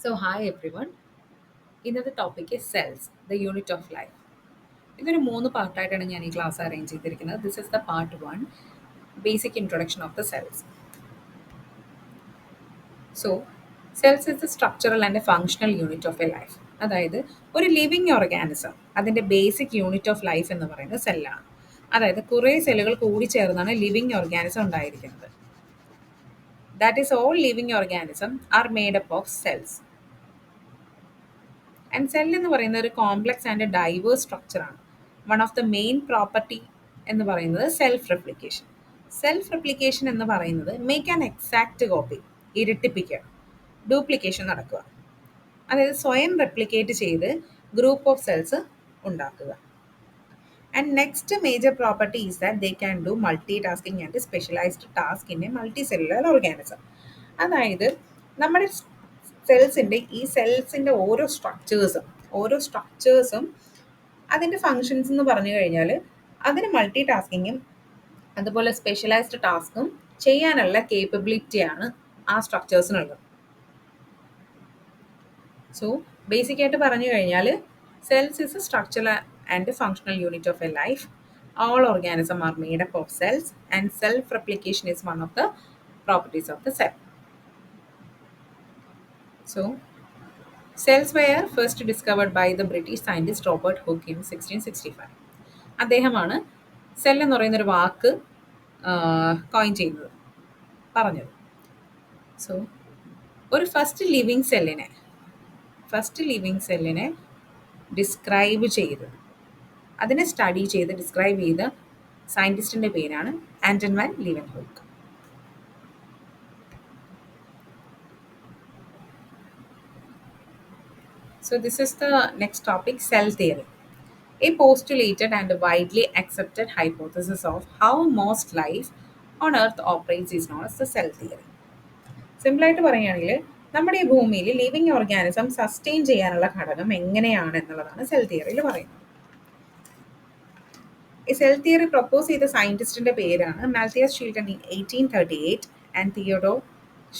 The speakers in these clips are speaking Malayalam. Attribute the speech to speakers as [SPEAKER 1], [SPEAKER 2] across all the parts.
[SPEAKER 1] Hi everyone. ഇന്നത്തെ topic cells the unit of life. ഇതൊരു 3 പാർട്ടായിട്ടാണ് ഞാൻ ഈ ക്ലാസ് അറേഞ്ച് ചെയ്തിരിക്കുന്നത്. This is the part 1, basic introduction of the cells. So cells is the structural and functional unit of A life. അതായത് ഒരു ലിവിങ് ഓർഗാനിസം അതിൻ്റെ ബേസിക് യൂണിറ്റ് ഓഫ് ലൈഫ് എന്ന് പറയുന്നത് സെല്ലാണ്. അതായത് കുറേ സെല്ലുകൾ കൂടി ചേർന്നാണ് ലിവിങ് ഓർഗാനിസം ഉണ്ടായിരിക്കുന്നത്. That is all living organism are made up of cells. And cell എന്ന് പറയുന്ന ഒരു കോംപ്ലക്സ് ആൻഡ് ഡൈവേഴ്സ് സ്ട്രക്ചറാണ്. One of the main property എന്ന് പറയുന്നത് സെൽഫ് റെപ്ലിക്കേഷൻ. സെൽഫ് റെപ്ലിക്കേഷൻ എന്ന് പറയുന്നത് മേക്ക് ആൻ എക്സാക്റ്റ് കോപ്പി, ഇരട്ടിപ്പിക്കുക, ഡ്യൂപ്ലിക്കേഷൻ നടക്കുക. അതായത് സ്വയം റെപ്ലിക്കേറ്റ് ചെയ്ത് ഗ്രൂപ്പ് ഓഫ് സെൽസ് ഉണ്ടാക്കുക. And next major property is that they can do multi tasking and specialised task in a multi cellular organism. അതായത് നമ്മുടെ സെൽസിൻ്റെ ഈ സെൽസിൻ്റെ ഓരോ സ്ട്രക്ചേഴ്സും അതിൻ്റെ ഫങ്ഷൻസ് എന്ന് പറഞ്ഞു കഴിഞ്ഞാൽ അതിന് മൾട്ടി ടാസ്കിങ്ങും അതുപോലെ സ്പെഷ്യലൈസ്ഡ് ടാസ്കും ചെയ്യാനുള്ള കേപ്പബിലിറ്റിയാണ് ആ സ്ട്രക്ചേഴ്സിനുള്ളത്. സോ ബേസിക് ആയിട്ട് പറഞ്ഞു കഴിഞ്ഞാൽ cells is A structural and functional unit of A life. All organisms are made up of cells and self-replication is one of the properties of the cell. So, cells were first discovered by the British scientist Robert Hooke in 1665. അദ്ദേഹമാണ് സെൽ എന്ന് പറയുന്നൊരു വാക്ക് കോയിൻ ചെയ്യുന്നത്, പറഞ്ഞത്. സോ ഒരു ഫസ്റ്റ് ലിവിങ് സെല്ലിനെ ഡിസ്ക്രൈബ് ചെയ്ത് അതിനെ സ്റ്റഡി ചെയ്ത് ഡിസ്ക്രൈബ് ചെയ്ത സയൻറ്റിസ്റ്റിൻ്റെ പേരാണ് Anton van Leeuwenhoek. So this is the next topic, cell theory. A postulated and widely accepted hypothesis of how most life on earth operates is known as the cell theory. സിമ്പിളായിട്ട് പറയുകയാണെങ്കിൽ നമ്മുടെ ഈ ഭൂമിയിൽ ലിവിങ് ഓർഗാനിസം സസ്റ്റെയിൻ ചെയ്യാനുള്ള ഘടകം എങ്ങനെയാണ് എന്നുള്ളതാണ് സെൽ തിയറിയിൽ പറയുന്നത്. ഈ സെൽ തിയറി പ്രപ്പോസ് ചെയ്ത സയൻറ്റിസ്റ്റിൻ്റെ പേരാണ് Matthias Schleiden in 1838 and Theodor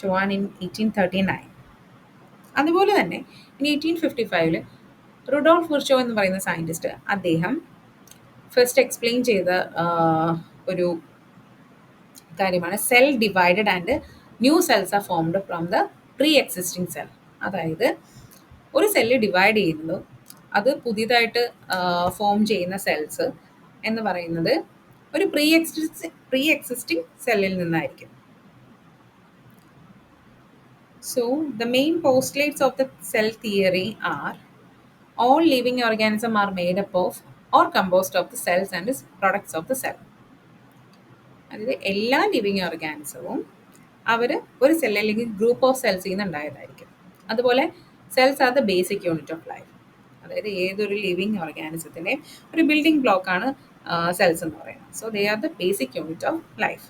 [SPEAKER 1] Schwann in 1839. അതുപോലെ തന്നെ ഇൻ 1855 റുഡോൾഫ് വിർച്ചോ എന്ന് പറയുന്ന സയൻറ്റിസ്റ്റ്, അദ്ദേഹം ഫസ്റ്റ് എക്സ്പ്ലെയിൻ ചെയ്ത ഒരു കാര്യമാണ് cell divided and new cells are formed from the pre existing cell. അതായത് ഒരു സെല്ല് ഡിവൈഡ് ചെയ്യുന്നതും അത് പുതിയതായിട്ട് ഫോം ചെയ്യുന്ന സെൽസ് എന്ന് പറയുന്നത് ഒരു പ്രീ എക്സിസ്റ്റിംഗ് സെല്ലിൽ നിന്നായിരിക്കും. So the main postulates of the cell theory are all living organisms are made up of or composed of the cells and products of the cell. അതായത് എല്ലാ ലിവിങ് ഓർഗാനിസവും അവർ ഒരു സെൽ അല്ലെങ്കിൽ ഗ്രൂപ്പ് ഓഫ് സെൽസിൽ നിന്ന് ഉണ്ടായതായിരിക്കും. അതുപോലെ cells are the basic unit of life. അതായത് ഏതൊരു ലിവിങ് ഓർഗാനിസത്തിൻ്റെ ഒരു ബിൽഡിംഗ് ബ്ലോക്കാണ് സെൽസ് എന്ന് പറയുന്നത്. So they are the basic unit of life.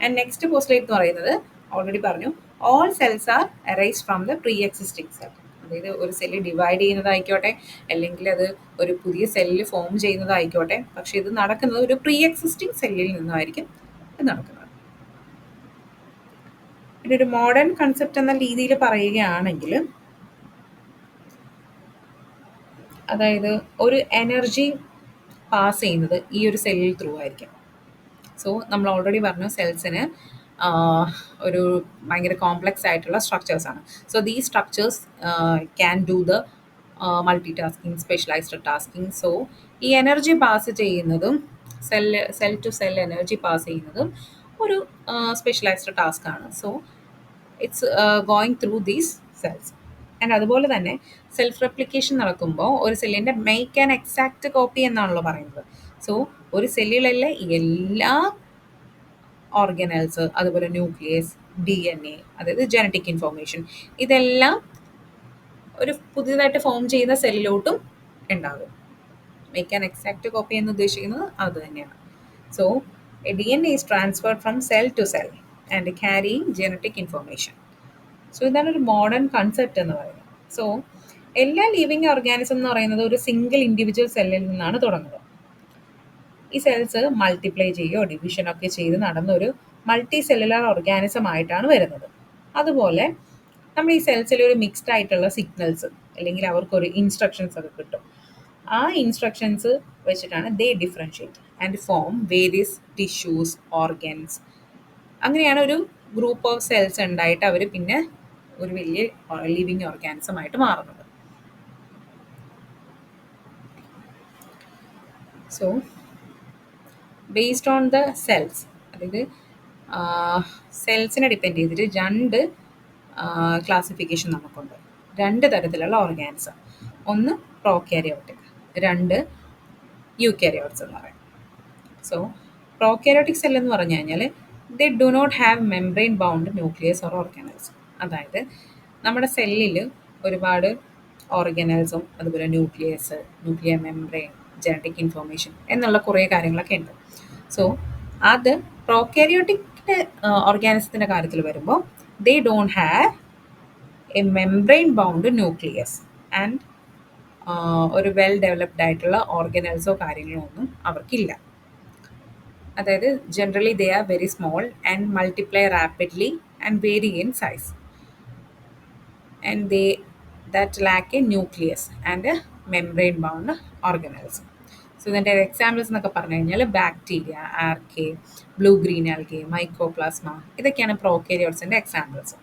[SPEAKER 1] And next postulate എന്ന് പറയുന്നത് ഓൾറെഡി പറഞ്ഞു, all cells are arise from the pre existing cell. അതായത് ഒരു സെല്ല് ഡിവൈഡ് ചെയ്യുന്നതായിക്കോട്ടെ അല്ലെങ്കിൽ അത് ഒരു പുതിയ സെല്ല് ഫോം ചെയ്യുന്നതായിക്കോട്ടെ, പക്ഷെ ഇത് നടക്കുന്നത് ഒരു പ്രീ എക്സിസ്റ്റിംഗ് സെല്ലിൽ നിന്നായിരിക്കും ഇത് നടക്കുന്നത്. പിന്നെ ഒരു മോഡേൺ കൺസെപ്റ്റ് എന്ന രീതിയിൽ പറയുകയാണെങ്കിൽ, അതായത് ഒരു എനർജി പാസ് ചെയ്യുന്നത് ഈ ഒരു സെല്ലിൽ ത്രൂ ആയിരിക്കും. സോ നമ്മൾ ഓൾറെഡി പറഞ്ഞു സെൽസിന് ഒരു ഭയങ്കര കോംപ്ലക്സ് ആയിട്ടുള്ള സ്ട്രക്ചേഴ്സാണ്. So these structures can do the multi tasking, specialised tasking. So ഈ എനർജി പാസ് ചെയ്യുന്നതും cell to cell energy pass ചെയ്യുന്നതും ഒരു സ്പെഷ്യലൈസ്ഡ് ടാസ്ക് ആണ്. So it's going through these cells. And അതുപോലെ തന്നെ സെൽഫ് റെപ്ലിക്കേഷൻ നടക്കുമ്പോൾ ഒരു സെല്ലിൻ്റെ മേക്ക് ആൻ എക്സാക്റ്റ് കോപ്പി എന്നാണല്ലോ പറയുന്നത്. സോ ഒരു സെല്ലിലുള്ള എല്ലാ ഓർഗനൽസ്, അതുപോലെ ന്യൂക്ലിയസ്, DNA, അതായത് ജനറ്റിക് ഇൻഫോർമേഷൻ, ഇതെല്ലാം ഒരു പുതിയതായിട്ട് ഫോം ചെയ്യുന്ന സെല്ലിലോട്ടും ഉണ്ടാകും. മേക്ക് ആൻ എക്സാക്റ്റ് കോപ്പി എന്ന് ഉദ്ദേശിക്കുന്നത് അത് തന്നെയാണ്. So DNA is transferred from cell to cell and carrying genetic information. So ഇതാണ് ഒരു മോഡേൺ കൺസെപ്റ്റ് എന്ന് പറയുന്നത്. സോ എല്ലാ ലിവിങ് ഓർഗാനിസം എന്ന് പറയുന്നത് ഒരു സിംഗിൾ ഇൻഡിവിജ്വൽ സെല്ലിൽ നിന്നാണ് തുടങ്ങുന്നത്. ഈ സെൽസ് മൾട്ടിപ്ലൈ ചെയ്യുകയോ ഡിവിഷനൊക്കെ ചെയ്ത് നടന്നൊരു മൾട്ടി സെല്ലുലാർ ഓർഗാനിസം ആയിട്ടാണ് വരുന്നത്. അതുപോലെ നമ്മൾ ഈ സെൽസിൽ ഒരു മിക്സ്ഡ് ആയിട്ടുള്ള സിഗ്നൽസ് അല്ലെങ്കിൽ അവർക്കൊരു ഇൻസ്ട്രക്ഷൻസ് ഒക്കെ കിട്ടും. ആ ഇൻസ്ട്രക്ഷൻസ് വെച്ചിട്ടാണ് they differentiate and form various tissues, organs. അങ്ങനെയാണ് ഒരു ഗ്രൂപ്പ് ഓഫ് സെൽസ് ഉണ്ടായിട്ട് അവർ പിന്നെ ഒരു വലിയ ലിവിങ് ഓർഗാനിസം ആയിട്ട് മാറുന്നത്. So based on the cells, അതായത് സെൽസിനെ ഡിപ്പെൻഡ് ചെയ്തിട്ട് രണ്ട് ക്ലാസിഫിക്കേഷൻ നമുക്കുണ്ട്. രണ്ട് തരത്തിലുള്ള ഓർഗാനിസം. ഒന്ന് പ്രോകാരിയോട്ടിക്, രണ്ട് യൂകാരിയോട്സ് എന്ന് പറയും. സോ പ്രോകാരിയോട്ടിക് സെൽ എന്ന് പറഞ്ഞു കഴിഞ്ഞാൽ they do not have membrane bound nucleus or organelles. അതായത് നമ്മുടെ സെല്ലിൽ ഒരുപാട് ഓർഗനൽസും അതുപോലെ nucleus, nuclear membrane, genetic information എന്നുള്ള കുറേ കാര്യങ്ങളൊക്കെ ഉണ്ട്. സോ അത് പ്രോകാരിയോട്ടിക് ഓർഗാനിസത്തിൻ്റെ കാര്യത്തിൽ വരുമ്പോൾ they don't have a membrane bound nucleus and ഒരു വെൽ ഡെവലപ്ഡ് ആയിട്ടുള്ള ഓർഗനൽസോ കാര്യങ്ങളോ ഒന്നും അവർക്കില്ല. അതായത് generally they are very small and multiply rapidly and vary in size and they that lack a nucleus and a membrane bound organelles. So ഇതിൻ്റെ എക്സാമ്പിൾസ് എന്നൊക്കെ പറഞ്ഞു കഴിഞ്ഞാൽ bacteria, archaea, blue green algae, mycoplasma, ഇതൊക്കെയാണ് പ്രോകാരിയോട്സിൻ്റെ എക്സാമ്പിൾസ്.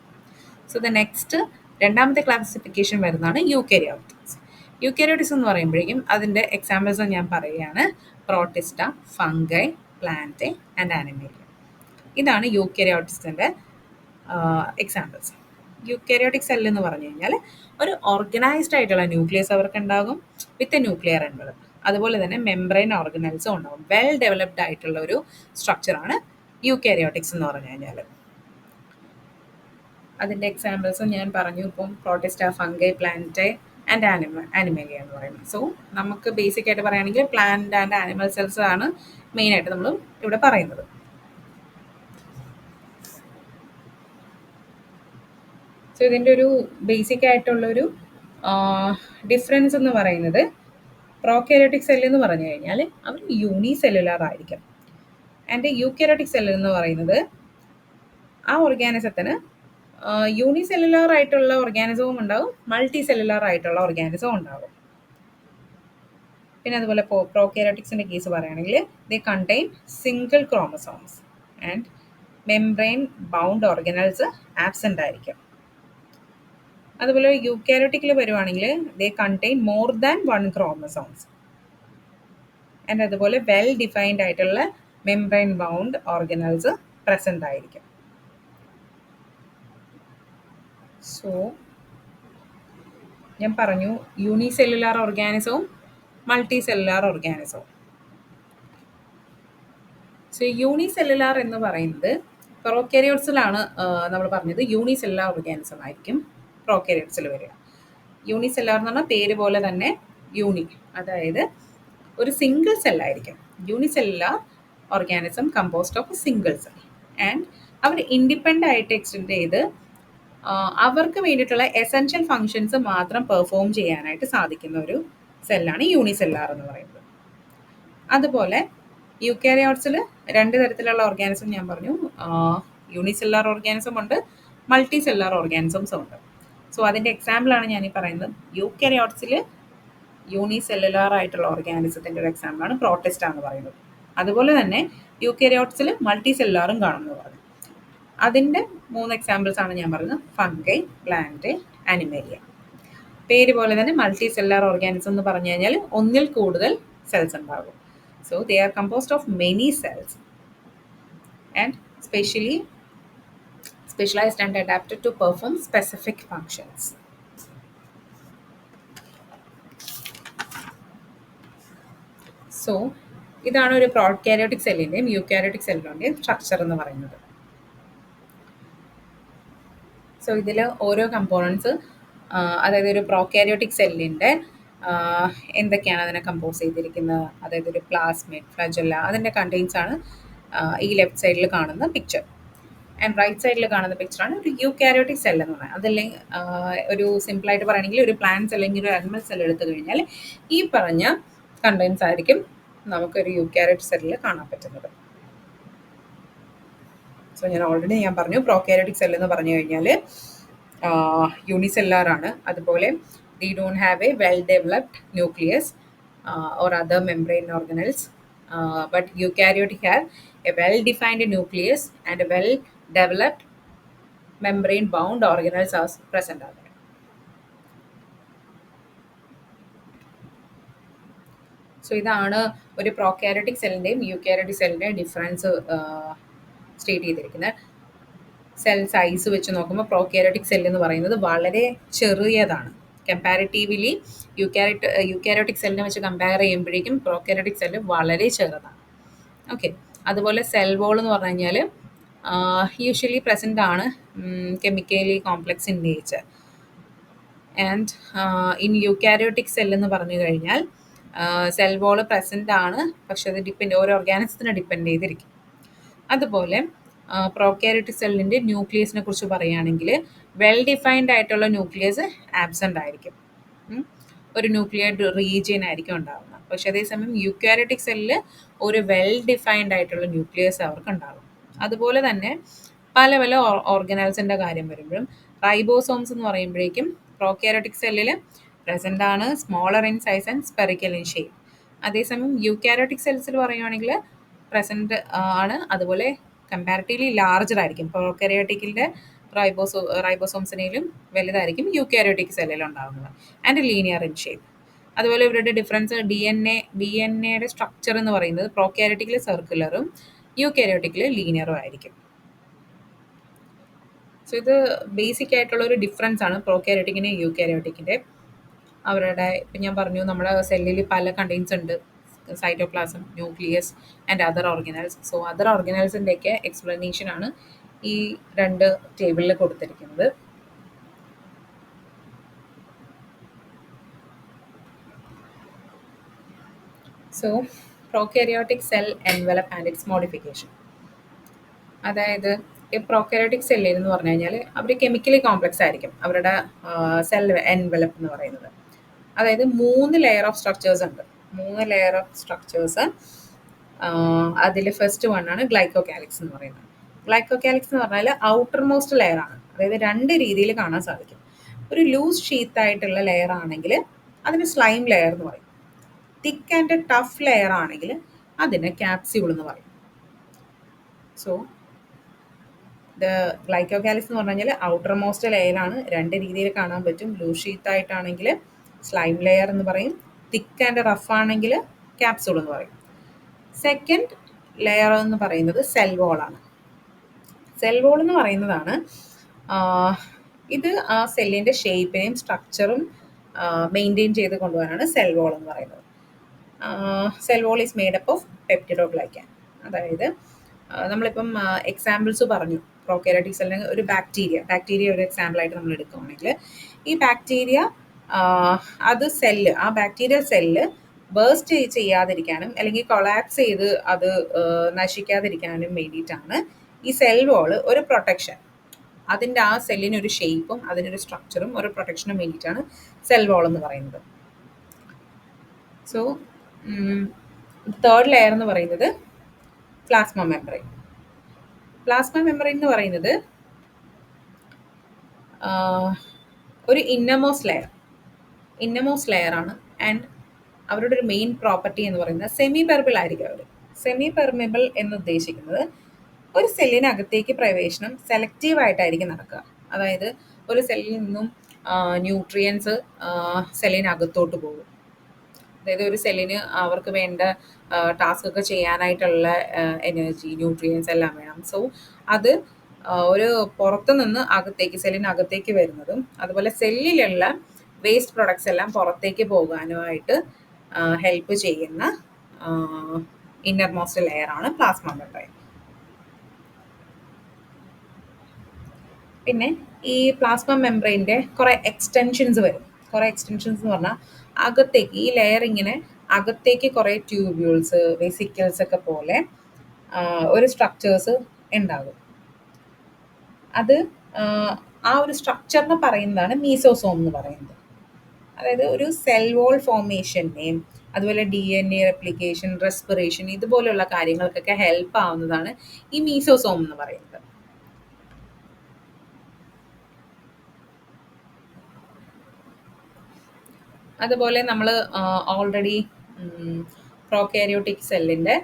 [SPEAKER 1] സോ ദ നെക്സ്റ്റ് രണ്ടാമത്തെ ക്ലാസിഫിക്കേഷൻ വരുന്നതാണ് യൂകാരിയോട്ടിക്സ്. യൂകാരിയോട്ടിക്സ് എന്ന് പറയുമ്പോഴേക്കും അതിൻ്റെ എക്സാമ്പിൾസ് ഞാൻ പറയുകയാണ്: protista, fungi, plant and Animalia. ഇതാണ് യൂകാരിയോട്ടിക്സിൻ്റെ എക്സാമ്പിൾസ്. യൂകാരിയോട്ടിക് സെൽ എന്ന് പറഞ്ഞു കഴിഞ്ഞാൽ ഒരു ഓർഗനൈസ്ഡ് ആയിട്ടുള്ള ന്യൂക്ലിയസ് അവർക്ക് ഉണ്ടാകും വിത്ത് ന്യൂക്ലിയർ എൻവലപ്പ്. അതുപോലെ തന്നെ മെംബ്രെയിൻ ഓർഗനൽസും ഉണ്ടാകും. വെൽ ഡെവലപ്ഡ് ആയിട്ടുള്ള ഒരു സ്ട്രക്ചറാണ് യൂകാരിയോട്ടിക്സ് എന്ന് പറഞ്ഞു കഴിഞ്ഞാൽ. അതിൻ്റെ എക്സാമ്പിൾസ് ഞാൻ പറഞ്ഞു. ഇപ്പം protista, fungi, plant and Animalia എന്ന് പറയുന്നത്. സോ നമുക്ക് ബേസിക് ആയിട്ട് പറയുകയാണെങ്കിൽ പ്ലാന്റ് ആൻഡ് ആനിമൽ സെൽസ് ആണ് മെയിനായിട്ട് നമ്മൾ ഇവിടെ പറയുന്നത്. സോ ഇതിൻ്റെ ഒരു ബേസിക് ആയിട്ടുള്ളൊരു ഡിഫറൻസ് എന്ന് പറയുന്നത്, പ്രോകാരിയോട്ടിക് സെൽ എന്ന് പറഞ്ഞു കഴിഞ്ഞാൽ അവർ യൂണിസെല്ലുലാർ ആയിരിക്കും. ആൻഡ് യൂകാരിയോട്ടിക് സെൽ എന്ന് പറയുന്നത് ആ ഓർഗാനിസത്തിന് യൂണിസെല്ലുലാർ ആയിട്ടുള്ള ഓർഗാനിസവും ഉണ്ടാവും, മൾട്ടി സെല്ലുലാർ ആയിട്ടുള്ള ഓർഗാനിസവും ഉണ്ടാവും. പിന്നെ അതുപോലെ പ്രോകാരിയോട്ടിക്സിൻ്റെ കേസ് പറയുകയാണെങ്കിൽ they contain single chromosomes and membrane bound organelles absent ആയിരിക്കും. അതുപോലെ യൂകാരിയോട്ടിക്കിൽ വരുവാണെങ്കിൽ they contain more than 1 chromosomes and അതുപോലെ വെൽ ഡിഫൈൻഡ് ആയിട്ടുള്ള മെംബ്രെയിൻ ബൗണ്ട് ഓർഗനൽസ് പ്രസൻ്റ് ആയിരിക്കും. സോ ഞാൻ പറഞ്ഞു യൂണിസെല്ലുലാർ ഓർഗാനിസവും മൾട്ടി സെല്ലുലാർ ഓർഗാനിസവും. സോ യൂണിസെല്ലുലാർ എന്ന് പറയുന്നത് പ്രോകാരിയോട്സിലാണ് നമ്മൾ പറഞ്ഞത് യൂണിസെല്ലുലാർ ഓർഗാനിസം ആയിരിക്കും പ്രോകാരിയോട്സിൽ വരിക. യൂണിസെല്ലുലാർ എന്ന് പറഞ്ഞാൽ പേര് പോലെ തന്നെ യൂണി, അതായത് ഒരു സിംഗിൾ സെല്ലായിരിക്കും. Unicellular organism composed of single cell and അവർ ഇൻഡിപെൻഡൻ്റ് ആയിട്ട് എക്സ്റ്റെൻഡ് ചെയ്ത് അവർക്ക് വേണ്ടിയിട്ടുള്ള എസെൻഷ്യൽ ഫങ്ഷൻസ് മാത്രം പെർഫോം ചെയ്യാനായിട്ട് സാധിക്കുന്ന ഒരു സെല്ലാണ് യൂണിസെല്ലുലാർ എന്ന് പറയുന്നത്. അതുപോലെ യൂകാരിയോട്സിൽ രണ്ട് തരത്തിലുള്ള ഓർഗാനിസം ഞാൻ പറഞ്ഞു. യൂണിസെല്ലുലാർ ഓർഗാനിസം ഉണ്ട്, മൾട്ടി സെല്ലുലാർ ഓർഗാനിസംസും ഉണ്ട്. സോ അതിൻ്റെ എക്സാമ്പിളാണ് ഞാൻ ഈ പറയുന്നത്. യൂകാരിയോട്സിൽ യൂണിസെല്ലുലാർ ആയിട്ടുള്ള ഓർഗാനിസത്തിൻ്റെ ഒരു എക്സാമ്പിളാണ് പ്രോട്ടിസ്റ്റ എന്ന് പറയുന്നത്. അതുപോലെ തന്നെ യൂകാരിയോട്സിൽ മൾട്ടി സെല്ലുലാറും കാണുമെന്ന് പറഞ്ഞു. അതിൻ്റെ 3 എക്സാമ്പിൾസ് ആണ് ഞാൻ പറയുന്നത്: ഫംഗൈ, പ്ലാന്റ്, ആനിമേലിയ. പേര് പോലെ തന്നെ മൾട്ടി സെല്ലുലാർ ഓർഗാനിസം എന്ന് പറഞ്ഞു കഴിഞ്ഞാൽ ഒന്നിൽ കൂടുതൽ സെൽസ് ഉണ്ടാകും. So they are composed of many cells and specialised and adapted to perform specific functions. So ഇതാണ് ഒരു പ്രോകാരിയോട്ടിക് സെല്ലിൻ്റെയും യൂകാരിയോട്ടിക് സെല്ലിൻ്റെയും സ്ട്രക്ചർ എന്ന് പറയുന്നത്. സോ ഇതിൽ ഓരോ കമ്പോണൻസ്, അതായത് ഒരു പ്രോകാരിയോട്ടിക് സെല്ലിൻ്റെ എന്തൊക്കെയാണ് അതിനെ കമ്പോസ് ചെയ്തിരിക്കുന്നത്, അതായത് ഒരു പ്ലാസ്മിഡ്, ഫ്ലജല്ല, അതിൻ്റെ കണ്ടെയ്ൻസ് ആണ് ഈ ലെഫ്റ്റ് സൈഡിൽ കാണുന്ന പിക്ചർ. ആൻഡ് റൈറ്റ് സൈഡിൽ കാണുന്ന പിക്ചറാണ് ഒരു യൂകാരിയോട്ടിക് സെൽ എന്ന് പറയുന്നത്. അതല്ലെങ്കിൽ ഒരു സിമ്പിളായിട്ട് പറയുകയാണെങ്കിൽ ഒരു പ്ലാന്റ് അല്ലെങ്കിൽ ഒരു അനിമൽ സെൽ എടുത്തു കഴിഞ്ഞാൽ ഈ പറഞ്ഞ കണ്ടെയ്ൻസ് ആയിരിക്കും നമുക്കൊരു യൂകാരിയോട്ടിക് സെല്ലിൽ കാണാൻ പറ്റുന്നത്. സോ ഞാൻ ഓൾറെഡി പറഞ്ഞു പ്രോകാരിയോട്ടിക് സെൽ എന്ന് പറഞ്ഞു കഴിഞ്ഞാൽ യൂണിസെല്ലാർ ആണ്. അതുപോലെ they don't have A well developed nucleus or other membrane organelles, but eukaryotic have A well defined nucleus and A well developed membrane bound organelles R present ആണ്. സോ ഇതാണ് ഒരു പ്രോകാരിയോട്ടിക് സെല്ലിൻ്റെയും യൂക്കാരിയോട്ടിക് സെല്ലിൻ്റെയും ഡിഫറൻസ് സ്റ്റേറ്റ് ചെയ്തിരിക്കുന്നത്. സെൽ സൈസ് വെച്ച് നോക്കുമ്പോൾ പ്രോകാരിയോട്ടിക് സെൽ എന്ന് പറയുന്നത് വളരെ ചെറിയതാണ്. കമ്പാരിറ്റീവ്ലി യൂക്കാരിയോട്ടിക് സെല്ലിനെ വെച്ച് കമ്പയർ ചെയ്യുമ്പോഴേക്കും പ്രോകാരിയോട്ടിക് സെല്ല് വളരെ ചെറുതാണ്. ഓക്കെ. അതുപോലെ സെൽ വോൾ എന്ന് പറഞ്ഞു കഴിഞ്ഞാൽ യൂഷ്വലി പ്രസൻ്റ് ആണ്, chemically complex in nature. And in eukaryotic cell എന്ന് പറഞ്ഞു കഴിഞ്ഞാൽ സെൽ വോൾ പ്രസൻ്റ് ആണ്, പക്ഷെ അത് ഓരോ ഓർഗാനിസത്തിനെ ഡിപ്പെൻഡ് ചെയ്തിരിക്കും. അതുപോലെ പ്രോകാരിയോട്ടിക് സെല്ലിൻ്റെ ന്യൂക്ലിയസിനെ കുറിച്ച് പറയുകയാണെങ്കിൽ വെൽ ഡിഫൈൻഡ് ആയിട്ടുള്ള ന്യൂക്ലിയസ് ആബ്സെൻ്റ് ആയിരിക്കും. ഒരു ന്യൂക്ലിയർ റീജിയൻ ആയിരിക്കും ഉണ്ടാകുന്നത്. പക്ഷെ അതേസമയം യൂക്കാരിയോട്ടിക് സെല്ലിൽ ഒരു വെൽ ഡിഫൈൻഡ് ആയിട്ടുള്ള ന്യൂക്ലിയസ് അവർക്ക് ഉണ്ടാകും. അതുപോലെ തന്നെ പല പല ഓർഗനൽസിൻ്റെ കാര്യം വരുമ്പോഴും റൈബോസോംസ് എന്ന് പറയുമ്പോഴേക്കും പ്രോകാരിയോട്ടിക് സെല്ലിൽ പ്രസൻ്റ് ആണ്, smaller in size and spherical in shape. അതേസമയം യൂക്കാരിയോട്ടിക് സെൽസിൽ പറയുകയാണെങ്കിൽ പ്രസൻറ്റ് ആണ്, അതുപോലെ കമ്പാരിറ്റീവ്ലി ലാർജർ ആയിരിക്കും. പ്രോകാരിയോട്ടിക്കിൻ്റെ റൈബോസോംസിനേലും വലുതായിരിക്കും യൂക്കാരിയോട്ടിക് സെല്ലിൽ ഉണ്ടാകുന്നത്, ആൻഡ് ലീനിയർ ഇൻ ഷേപ്പ്. അതുപോലെ ഇവരുടെ ഡിഫറൻസ് ഡി എൻ എയുടെ സ്ട്രക്ചർ എന്ന് പറയുന്നത് പ്രോകാരിയോട്ടിക്കിൽ സർക്കുലറും യൂക്കാരിയോട്ടിക്കിൽ ലീനിയറും ആയിരിക്കും. സോ ഇത് ബേസിക് ആയിട്ടുള്ള ഒരു ഡിഫറൻസ് ആണ് പ്രോകാരിയോട്ടിക്കിൻ്റെ യൂക്കാരിയോട്ടിക്കിൻ്റെ. അവരുടെ ഇപ്പം ഞാൻ പറഞ്ഞു നമ്മുടെ സെല്ലിൽ പല കണ്ടെയ്ൻസ് ഉണ്ട്, cytoplasm, nucleus and other organelles. So other ഓർഗനൽസിൻ്റെയൊക്കെ എക്സ്പ്ലനേഷനാണ് ഈ രണ്ട് ടേബിളിൽ കൊടുത്തിരിക്കുന്നത്. So prokaryotic cell envelope and its modification. അതായത് ഈ പ്രോകാരിയോട്ടിക് സെല്ലിൽ എന്ന് പറഞ്ഞു കഴിഞ്ഞാൽ അവർ കെമിക്കലി കോംപ്ലക്സ് ആയിരിക്കും അവരുടെ സെൽ എൻവലപ്പ് എന്ന് പറയുന്നത്. അതായത് 3 ലെയർ ഓഫ് സ്ട്രക്ചേഴ്സ് ഉണ്ട്. 3 ലെയർ ഓഫ് സ്ട്രക്ചേഴ്സ്. അതിൽ ഫസ്റ്റ് വണ്ണാണ് ഗ്ലൈക്കോകാലിക്സ് എന്ന് പറയുന്നത്. ഗ്ലൈക്കോകാലിക്സ് എന്ന് പറഞ്ഞാൽ ഔട്ടർ മോസ്റ്റ് ലെയർ ആണ്. അതായത് 2 രീതിയിൽ കാണാൻ സാധിക്കും. ഒരു ലൂസ് ഷീത്ത് ആയിട്ടുള്ള ലെയർ ആണെങ്കിൽ അതിന് സ്ലൈം ലെയർ എന്ന് പറയും. തിക്ക് ആൻഡ് ടഫ് ലെയർ ആണെങ്കിൽ അതിന് ക്യാപ്സ്യൂൾ എന്ന് പറയും. സോ ഗ്ലൈക്കോകാലിക്സ് എന്ന് പറഞ്ഞു കഴിഞ്ഞാൽ ഔട്ടർ മോസ്റ്റ് ലെയറാണ്, 2 രീതിയിൽ കാണാൻ പറ്റും. ലൂസ് ഷീത്ത് ആയിട്ടാണെങ്കിൽ സ്ലൈം ലെയർ എന്ന് പറയും, തിക്ക് ആൻഡ് റഫ് ആണെങ്കിൽ ക്യാപ്സൂൾ എന്ന് പറയും. സെക്കൻഡ് ലെയർ എന്ന് പറയുന്നത് സെൽ വോളാണ്. സെൽ വോൾ എന്ന് പറയുന്നതാണ് ഇത് ആ സെല്ലിൻ്റെ ഷേപ്പിനെയും സ്ട്രക്ചറും മെയിൻറ്റെയിൻ ചെയ്ത് കൊണ്ടുപോകാനാണ് സെൽ വോൾ എന്ന് പറയുന്നത്. Cell wall is made up of peptidoglycan. അതായത് നമ്മളിപ്പം എക്സാമ്പിൾസ് പറഞ്ഞു. പ്രോകാരിയോട്ടിക് സെല്ലിന് ഒരു ബാക്ടീരിയ ഒരു എക്സാമ്പിളായിട്ട് നമ്മൾ എടുക്കുകയാണെങ്കിൽ ഈ ബാക്ടീരിയ അത് ആ ബാക്ടീരിയ സെല്ല് ബേസ്റ്റ് ചെയ്യാതിരിക്കാനും അല്ലെങ്കിൽ കൊളാപ്സ് ചെയ്ത് അത് നശിക്കാതിരിക്കാനും വേണ്ടിയിട്ടാണ് ഈ സെൽ വോള് ഒരു പ്രൊട്ടക്ഷൻ. അതിൻ്റെ ആ സെല്ലിന് ഒരു ഷേപ്പും അതിനൊരു സ്ട്രക്ചറും ഒരു പ്രൊട്ടക്ഷനും വേണ്ടിയിട്ടാണ് സെൽ വോൾ എന്ന് പറയുന്നത്. സോ തേർഡ് ലെയർ എന്ന് പറയുന്നത് പ്ലാസ്മ മെംബ്രെയിൻ. പ്ലാസ്മ മെംബ്രെയിൻ എന്ന് പറയുന്നത് ഒരു ഇന്നമോസ്റ്റ് ലെയർ ആണ്. ആൻഡ് അവരുടെ ഒരു മെയിൻ പ്രോപ്പർട്ടി എന്ന് പറയുന്നത് സെമി പെർമിബിൾ ആയിരിക്കും. അവർ സെമി പെർമിബിൾ എന്ന് ഉദ്ദേശിക്കുന്നത് ഒരു സെല്ലിനകത്തേക്ക് പ്രവേശനം സെലക്റ്റീവായിട്ടായിരിക്കും നടക്കുക. അതായത് ഒരു സെല്ലിൽ നിന്നും ന്യൂട്രിയൻസ് സെല്ലിനകത്തോട്ട് പോകും. അതായത് ഒരു സെല്ലിന് അവർക്ക് വേണ്ട ടാസ്ക് ഒക്കെ ചെയ്യാനായിട്ടുള്ള എനർജി, ന്യൂട്രിയൻസ് എല്ലാം വേണം. സോ അത് ഒരു പുറത്തു നിന്ന് സെല്ലിനകത്തേക്ക് വരുന്നതും അതുപോലെ സെല്ലിലുള്ള വേസ്റ്റ് പ്രൊഡക്ട്സ് എല്ലാം പുറത്തേക്ക് പോകാനുമായിട്ട് ഹെൽപ്പ് ചെയ്യുന്ന ഇന്നർമോസ്റ്റ് ലെയർ ആണ് പ്ലാസ്മ മെംബ്രെയിൻ. പിന്നെ ഈ പ്ലാസ്മ മെംബ്രെയിൻ്റെ കുറേ എക്സ്റ്റൻഷൻസ് വരും. എന്ന് പറഞ്ഞാൽ അകത്തേക്ക് ഈ ലെയർ ഇങ്ങനെ അകത്തേക്ക് കുറേ ട്യൂബ്യൂൾസ്, വെസിക്കിൾസ് ഒക്കെ പോലെ ഒരു സ്ട്രക്ചേഴ്സ് ഉണ്ടാകും. അത് ആ ഒരു സ്ട്രക്ചറിനെ പറയുന്നതാണ് മീസോസോം എന്ന് പറയുന്നത്. അതായത് ഒരു സെൽ വോൾ ഫോർമേഷനെയും അതുപോലെ DNA റെപ്ലിക്കേഷൻ, റെസ്പിറേഷൻ ഇതുപോലെയുള്ള കാര്യങ്ങൾക്കൊക്കെ ഹെൽപ്പ് ആവുന്നതാണ് ഈ മീസോസോം എന്ന് പറയുന്നത്. അതുപോലെ നമ്മൾ ഓൾറെഡി പ്രോകാരിയോട്ടിക് സെല്ലിൻ്റെ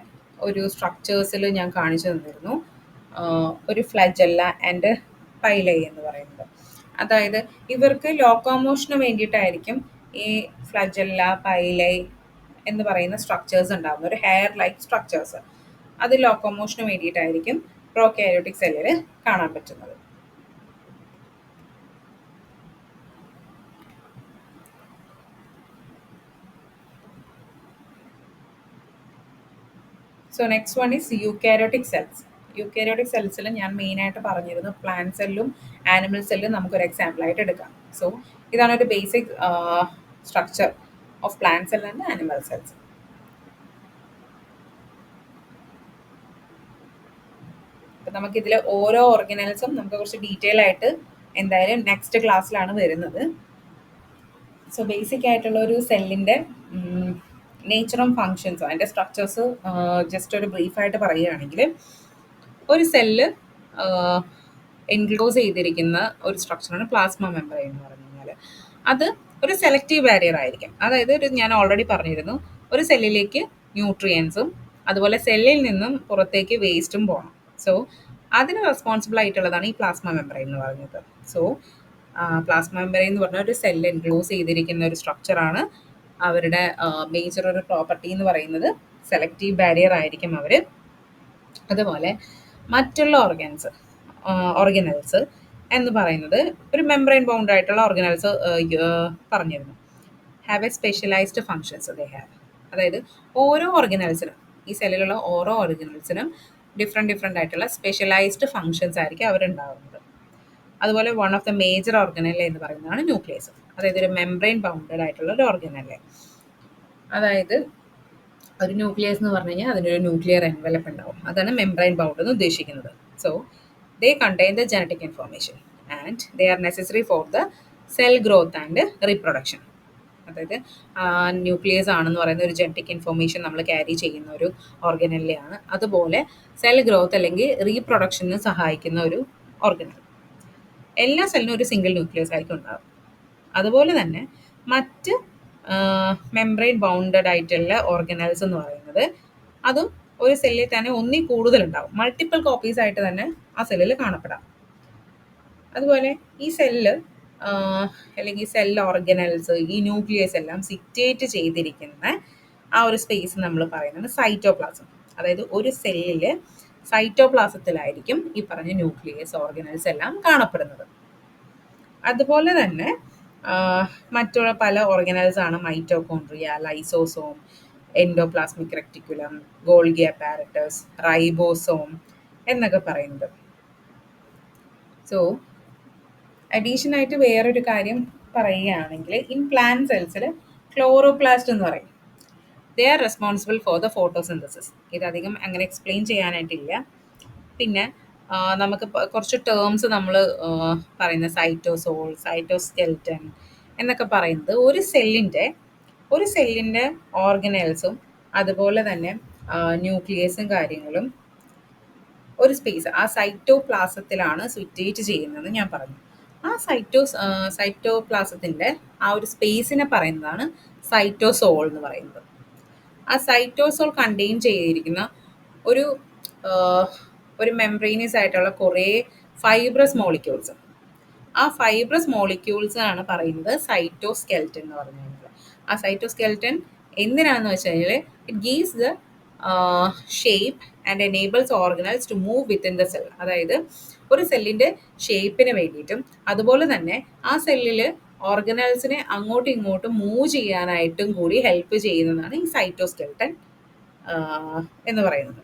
[SPEAKER 1] ഒരു സ്ട്രക്ചേഴ്സിൽ ഞാൻ കാണിച്ചു തന്നിരുന്നു. ഒരു ഫ്ലജല്ല ആൻഡ് പൈലൈ എന്ന് പറയുന്നത്. അതായത് ഇവർക്ക് ലോക്കോമോഷന് വേണ്ടിയിട്ടായിരിക്കും ഈ ഫ്ലജല്ല, പൈലൈ എന്ന് പറയുന്ന സ്ട്രക്ചേഴ്സ് ഉണ്ടാകുന്നത്. ഒരു ഹെയർ ലൈക്ക് സ്ട്രക്ചേഴ്സ്. അത് ലോക്കോമോഷന് വേണ്ടിയിട്ടായിരിക്കും പ്രോകാരിയോട്ടിക് സെല്ലിൽ കാണാൻ പറ്റുന്നത്. So next one is eukaryotic cells. Eukaryotic സെൽസിൽ ഞാൻ മെയിനായിട്ട് പറഞ്ഞിരുന്നു പ്ലാന്റ് സെല്ലും ആനിമൽ സെല്ലും നമുക്കൊരു എക്സാമ്പിളായിട്ട് എടുക്കാം. സോ ഇതാണ് ഒരു basic structure of plant cell and animal cells. അപ്പം നമുക്കിതിൽ ഓരോ ഓർഗനൽസും നമുക്ക് കുറച്ച് ഡീറ്റെയിൽ ആയിട്ട് എന്തായാലും നെക്സ്റ്റ് ക്ലാസ്സിലാണ് വരുന്നത്. സോ ബേസിക് ആയിട്ടുള്ള ഒരു സെല്ലിൻ്റെ നേച്ചറും ഫങ്ഷൻസും അതിൻ്റെ സ്ട്രക്ചേഴ്സ് ജസ്റ്റ് ഒരു ബ്രീഫായിട്ട് പറയുകയാണെങ്കിൽ, ഒരു സെല്ല് എൻക്ലോസ് ചെയ്തിരിക്കുന്ന ഒരു സ്ട്രക്ചറാണ് പ്ലാസ്മ മെമ്പറൈൻ എന്ന് പറഞ്ഞു കഴിഞ്ഞാൽ. അത് ഒരു സെലക്റ്റീവ് ബാരിയർ ആയിരിക്കും. അതായത് ഞാൻ ഓൾറെഡി പറഞ്ഞിരുന്നു, ഒരു സെല്ലിലേക്ക് ന്യൂട്രിയൻസും അതുപോലെ സെല്ലിൽ നിന്നും പുറത്തേക്ക് വേസ്റ്റും പോകണം. സോ അതിന് റെസ്പോൺസിബിൾ ആയിട്ടുള്ളതാണ് ഈ പ്ലാസ്മ മെമ്പറൈൻ എന്ന് പറയുന്നത്. സോ പ്ലാസ്മ മെമ്പറൈൻ എന്ന് പറഞ്ഞാൽ ഒരു സെല്ല് എൻക്ലോസ് ചെയ്തിരിക്കുന്ന ഒരു സ്ട്രക്ചറാണ്. അവരുടെ മേജർ ഒരു പ്രോപ്പർട്ടി എന്ന് പറയുന്നത് സെലക്റ്റീവ് ബാരിയർ ആയിരിക്കും അവർ. അതുപോലെ മറ്റുള്ള ഓർഗനൽസ് എന്ന് പറയുന്നത് ഒരു മെംബ്രെയിൻ ബൗണ്ട് ആയിട്ടുള്ള ഓർഗനൽസ് പറഞ്ഞിരുന്നു. Have A specialised functions they have. അതായത് ഓരോ ഓർഗനൽസിനും, ഈ സെല്ലിലുള്ള ഓരോ ഓർഗനൽസിനും ഡിഫറെൻ്റ് ആയിട്ടുള്ള സ്പെഷ്യലൈസ്ഡ് ഫങ്ഷൻസ് ആയിരിക്കും അവരുണ്ടാകുന്നത്. അതുപോലെ one of the major organelle എന്ന് പറയുന്നതാണ് ന്യൂക്ലിയസ്. അതായത് ഒരു മെംബ്രെയിൻ ബൗണ്ടഡ് ആയിട്ടുള്ള ഒരു ഓർഗനല്ലേ. അതായത് ഒരു ന്യൂക്ലിയസ് എന്ന് പറഞ്ഞു കഴിഞ്ഞാൽ അതിനൊരു ന്യൂക്ലിയർ എൻവലപ്പ് ഉണ്ടാവും. അതാണ് മെംബ്രെയിൻ ബൗണ്ട് എന്ന് ഉദ്ദേശിക്കുന്നത്. So they contain the genetic information and they are necessary for the cell growth and reproduction. അതായത് ന്യൂക്ലിയസ് ആണെന്ന് പറയുന്ന ഒരു ജനറ്റിക് ഇൻഫോർമേഷൻ നമ്മൾ ക്യാരി ചെയ്യുന്ന ഒരു ഓർഗനല്ലെയാണ്. അതുപോലെ സെൽ ഗ്രോത്ത് അല്ലെങ്കിൽ റീപ്രൊഡക്ഷന് സഹായിക്കുന്ന ഒരു ഓർഗനൽ. എല്ലാ സെല്ലിനും ഒരു സിംഗിൾ ന്യൂക്ലിയസ് ആയിരിക്കും ഉണ്ടാകും. അതുപോലെ തന്നെ മറ്റ് മെംബ്രെയിൻ ബൗണ്ടഡ് ആയിട്ടുള്ള ഓർഗനൽസ് എന്ന് പറയുന്നത് അതും ഒരു സെല്ലിൽ തന്നെ ഒന്നിൽ കൂടുതലുണ്ടാവും. മൾട്ടിപ്പിൾ കോപ്പീസ് ആയിട്ട് തന്നെ ആ സെല്ലിൽ കാണപ്പെടാം. അതുപോലെ ഈ സെല്ല് അല്ലെങ്കിൽ സെൽ ഓർഗനൽസ്, ഈ ന്യൂക്ലിയസ് എല്ലാം സിറ്റുവേറ്റ് ചെയ്തിരിക്കുന്ന ആ ഒരു സ്പേസ് നമ്മൾ പറയുന്നത് സൈറ്റോപ്ലാസം. അതായത് ഒരു സെല്ലിൽ സൈറ്റോപ്ലാസത്തിലായിരിക്കും ഈ പറഞ്ഞ ന്യൂക്ലിയസ് ഓർഗനൽസ് എല്ലാം കാണപ്പെടുന്നത്. അതുപോലെ തന്നെ മറ്റുള്ള പല ഓർഗനൽസ് ആണ് mitochondria, lysosome, endoplasmic reticulum, Golgi apparatus, ribosome എന്നൊക്കെ പറയുന്നത്. സോ അഡീഷൻ ആയിട്ട് വേറൊരു കാര്യം പറയുകയാണെങ്കിൽ, ഇൻ പ്ലാന്റ് സെൽസിൽ ക്ലോറോപ്ലാസ്റ്റ് എന്ന് പറയും. They are responsible for the photosynthesis. ഇതധികം അങ്ങനെ എക്സ്പ്ലെയിൻ ചെയ്യാനായിട്ടില്ല. പിന്നെ നമുക്ക് കുറച്ച് ടേംസ് നമ്മൾ പറയുന്ന സൈറ്റോസോൾ, സൈറ്റോസ്കെൽറ്റൻ എന്നൊക്കെ പറയുന്നത് ഒരു സെല്ലിൻ്റെ ഓർഗനൽസും അതുപോലെ തന്നെ ന്യൂക്ലിയസും കാര്യങ്ങളും ഒരു സ്പേസ് ആ സൈറ്റോപ്ലാസത്തിലാണ് സിറ്റുവേറ്റ് ചെയ്യുന്നതെന്ന് ഞാൻ പറഞ്ഞു. ആ സൈറ്റോപ്ലാസത്തിൻ്റെ ആ ഒരു സ്പേസിനെ പറയുന്നതാണ് സൈറ്റോസോൾ എന്ന് പറയുന്നത്. ആ സൈറ്റോസോൾ കണ്ടെയ്ൻ ചെയ്തിരിക്കുന്ന ഒരു മെംബ്രെയിനസ് ആയിട്ടുള്ള കുറേ ഫൈബ്രസ് മോളിക്യൂൾസ്. ആ ഫൈബ്രസ് മോളിക്യൂൾസ് ആണ് പറയുന്നത് സൈറ്റോസ്കെൽറ്റൻ എന്ന് പറഞ്ഞു കഴിഞ്ഞാൽ. ആ സൈറ്റോസ്കെൽറ്റൻ എന്തിനാണെന്ന് വെച്ച് കഴിഞ്ഞാൽ it gives the shape and enables organelles to move within the cell. അതായത് ഒരു സെല്ലിൻ്റെ ഷേപ്പിന് വേണ്ടിയിട്ടും അതുപോലെ തന്നെ ആ സെല്ലിൽ ഓർഗനൽസിനെ അങ്ങോട്ടും ഇങ്ങോട്ടും മൂവ് ചെയ്യാനായിട്ടും കൂടി ഹെൽപ്പ് ചെയ്യുന്നതാണ് ഈ സൈറ്റോസ്കെൽറ്റൻ എന്ന് പറയുന്നത്.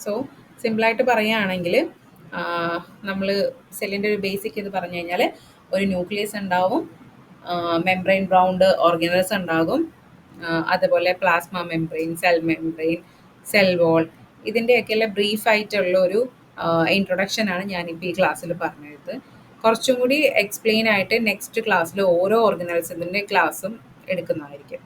[SPEAKER 1] സോ സിമ്പിളായിട്ട് പറയുകയാണെങ്കിൽ നമ്മൾ സെല്ലിൻ്റെ ഒരു ബേസിക് ഇത് പറഞ്ഞു കഴിഞ്ഞാൽ ഒരു ന്യൂക്ലിയസ് ഉണ്ടാവും, മെംബ്രെയിൻ ബൗണ്ട് ഓർഗനൽസ് ഉണ്ടാകും, അതുപോലെ plasma membrane, cell membrane, cell wall, ഇതിൻ്റെയൊക്കെയുള്ള ബ്രീഫായിട്ടുള്ള ഒരു ഇൻട്രൊഡക്ഷനാണ് ഞാനിപ്പോൾ ഈ ക്ലാസ്സിൽ പറഞ്ഞത്. കുറച്ചും കൂടി എക്സ്പ്ലെയിൻ ആയിട്ട് നെക്സ്റ്റ് ക്ലാസ്സിൽ ഓരോ ഓർഗനൽസിൻ്റെ ക്ലാസ്സും എടുക്കുന്നതായിരിക്കും.